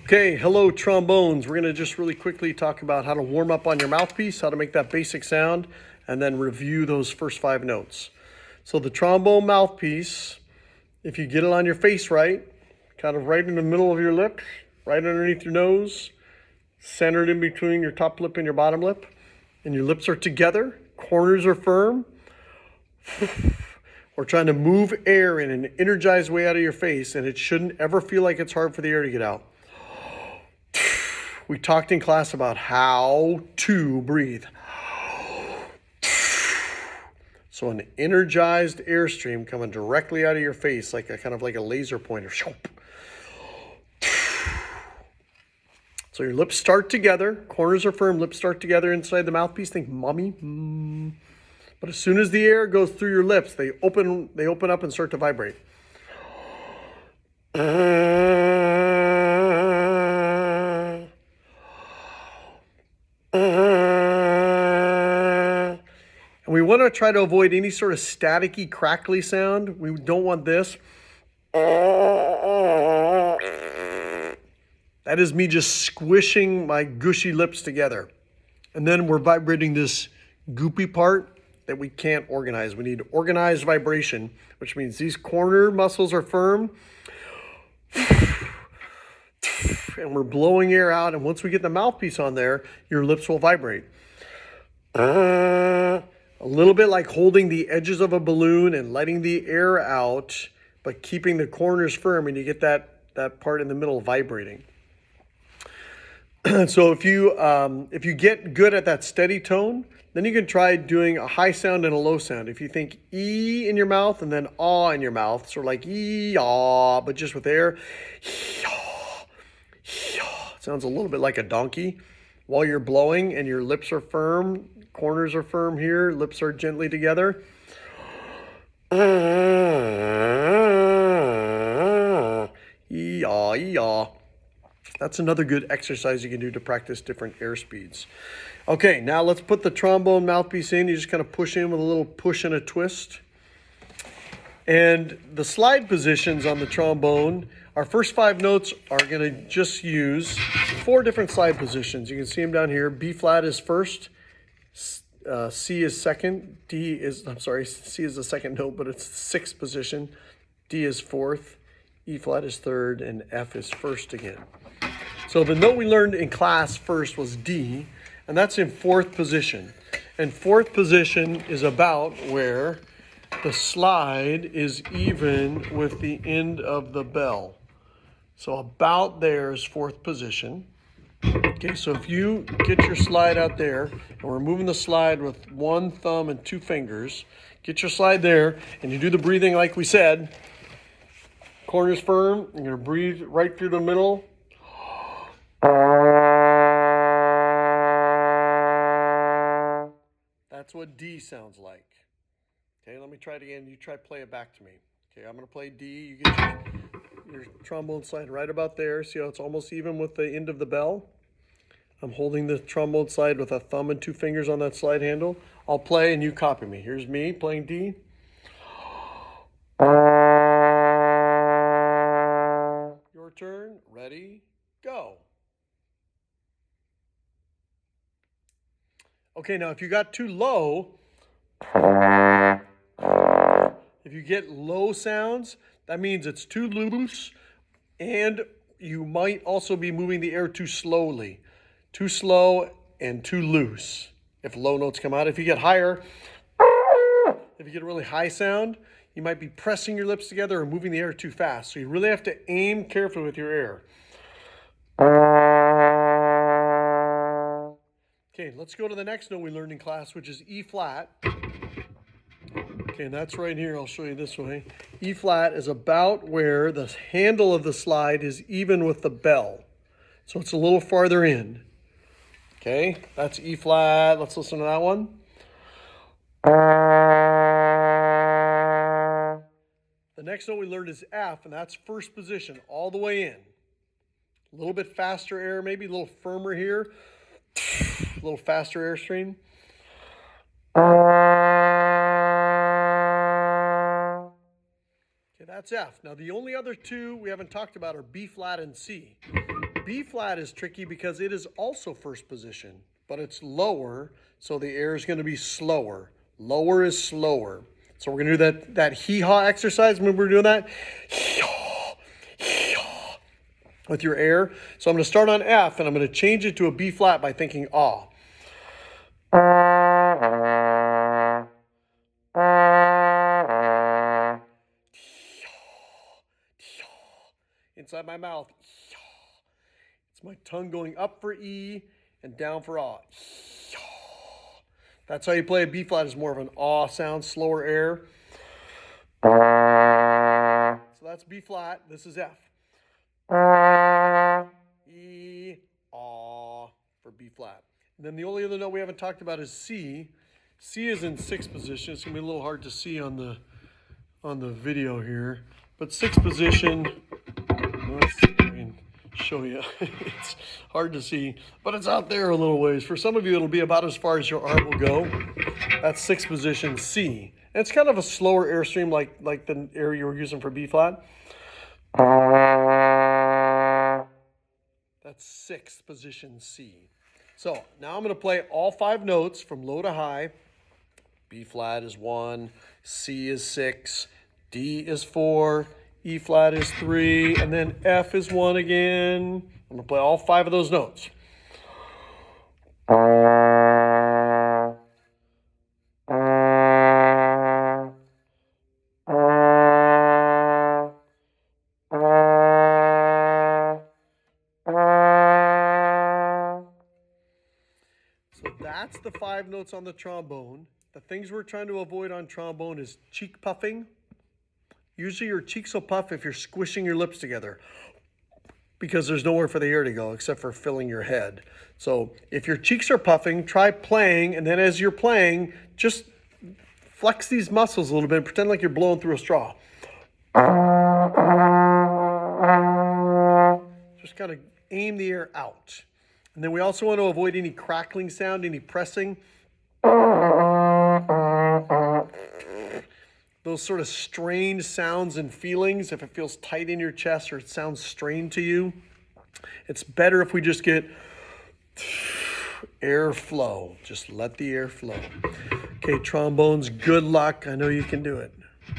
Okay, hello trombones. We're going to just really quickly talk about how to warm up on your mouthpiece, how to make that basic sound, and then review those first 5 notes. So the trombone mouthpiece, if you get it on your face right, kind of right in the middle of your lip, right underneath your nose, centered in between your top lip and your bottom lip, and your lips are together, corners are firm. We're trying to move air in an energized way out of your face, and it shouldn't ever feel like it's hard for the air to get out. We talked in class about how to breathe. So an energized airstream coming directly out of your face, like a kind of like a laser pointer. So your lips start together, corners are firm, lips start together inside the mouthpiece. Think mommy. But as soon as the air goes through your lips, they open up and start to vibrate. And we want to try to avoid any sort of staticky, crackly sound. We don't want this. That is me just squishing my gushy lips together. And then we're vibrating this goopy part that we can't organize. We need organized vibration, which means these corner muscles are firm. And we're blowing air out. And once we get the mouthpiece on there, your lips will vibrate. A little bit like holding the edges of a balloon and letting the air out, but keeping the corners firm, and you get that part in the middle vibrating. So if you get good at that steady tone, then you can try doing a high sound and a low sound. If you think E in your mouth and then ah in your mouth, sort of like ee-ah, but just with air. Sounds a little bit like a donkey while you're blowing and your lips are firm, corners are firm here, lips are gently together. Ee-ah, ee-ah. That's another good exercise you can do to practice different air speeds. Okay, now let's put the trombone mouthpiece in. You just kind of push in with a little push and a twist. And the slide positions on the trombone, our first 5 notes are going to just use 4 different slide positions. You can see them down here. B flat is first, C is second, C is the second note, but it's the 6th position. D is 4th, E flat is 3rd, and F is 1st again. So the note we learned in class first was D, and that's in 4th position. And 4th position is about where the slide is even with the end of the bell. So about there is 4th position. Okay, so if you get your slide out there, and we're moving the slide with 1 thumb and 2 fingers, get your slide there, and you do the breathing like we said. Corners firm, you're gonna breathe right through the middle. That's what D sounds like. Okay, let me try it again. You try play it back to me. Okay, I'm gonna play D. You get your trombone slide right about there. See how it's almost even with the end of the bell? I'm holding the trombone slide with a thumb and 2 fingers on that slide handle. I'll play and you copy me. Here's me playing D. Your turn. Ready, go. Okay, now if you got too low, if you get low sounds, that means it's too loose, and you might also be moving the air too slowly. Too slow and too loose if low notes come out. If you get higher, if you get a really high sound, you might be pressing your lips together or moving the air too fast. So you really have to aim carefully with your air. Okay, let's go to the next note we learned in class, which is E flat. Okay, and that's right here. I'll show you this way. E flat is about where the handle of the slide is even with the bell. So it's a little farther in. Okay, that's E flat. Let's listen to that one. The next note we learned is F, and that's 1st position, all the way in. A little bit faster air, maybe a little firmer here. A little faster airstream. Okay, that's F. Now the only other 2 we haven't talked about are B flat and C. B flat is tricky because it is also first position, but it's lower, so the air is going to be slower. Lower is slower. So we're going to do that hee-haw exercise. Remember we're doing that? Hee-haw, hee-haw, with your air. So I'm going to start on F, and I'm going to change it to a B flat by thinking ah. Inside my mouth. It's my tongue going up for E and down for ah. That's how you play a B flat, is more of an ah sound, slower air. So that's B flat. This is F. E, ah for B flat. And then the only other note we haven't talked about is C. C is in sixth position. It's gonna be a little hard to see on the video here, but sixth position. Let's see if I can show you. It's hard to see, but it's out there a little ways. For some of you, it'll be about as far as your arm will go. That's sixth position C. And it's kind of a slower airstream, like the air you were using for B flat. That's sixth position C. So now I'm going to play all 5 notes from low to high. B flat is 1, C is 6, D is 4, E flat is 3, and then F is 1 again. I'm going to play all 5 of those notes. So that's the 5 notes on the trombone. The things we're trying to avoid on trombone is cheek puffing. Usually your cheeks will puff if you're squishing your lips together, because there's nowhere for the air to go except for filling your head. So if your cheeks are puffing, try playing, and then as you're playing, just flex these muscles a little bit and pretend like you're blowing through a straw. Just kind of aim the air out. And then we also want to avoid any crackling sound, any pressing. Those sort of strained sounds and feelings, if it feels tight in your chest or it sounds strained to you, it's better if we just get air flow. Just let the air flow. Okay, trombones, good luck. I know you can do it.